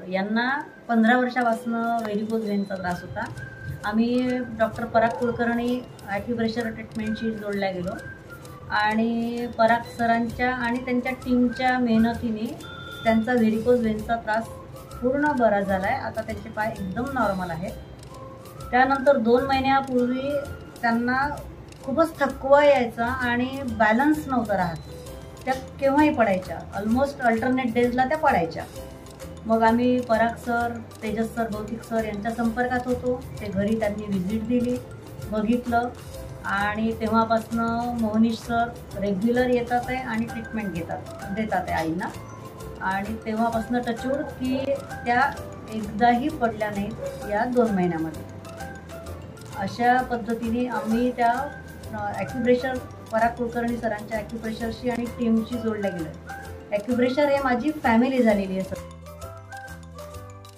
यांना 15 वर्षापासून व्हेरिकोज व्हेनचा त्रास होता। आम्ही डॉक्टर पराग कुलकर्णी ॲक्युप्रेशर ट्रीटमेंटशी जोडल्या गेलो आणि पराग सरांच्या आणि त्यांच्या टीमच्या मेहनतीने त्यांचा व्हेरिकोज व्हेनचा त्रास पूर्ण बरा झाला आहे। आता त्यांचे पाय एकदम नॉर्मल आहेत। त्यानंतर 2 महिन्यापूर्वी त्यांना खूपच थकवा यायचा आणि बॅलन्स नव्हता राहत। त्या केव्हाही पडायच्या, ऑलमोस्ट अल्टरनेट डेजला त्या पडायच्या। मग आम्ही पराग सर, तेजस सर, भौतिक सर यांच्या संपर्कात होतो। ते घरी त्यांनी व्हिजिट दिली, बघितलं आणि तेव्हापासून मोहनीश सर रेग्युलर येतात आहे आणि ट्रीटमेंट देतात आहे आईंना। आणि तेव्हापासून टचवूड की त्या एकदाही पडल्या नाहीत या 2 महिन्यामध्ये। अशा पद्धतीने आम्ही त्या ॲक्युप्रेशर पराग कुलकर्णी सरांच्या ॲक्युप्रेशरशी आणि टीमशी जोडल्या गेलो। ॲक्युप्रेशर हे माझी फॅमिली झालेली आहे सर।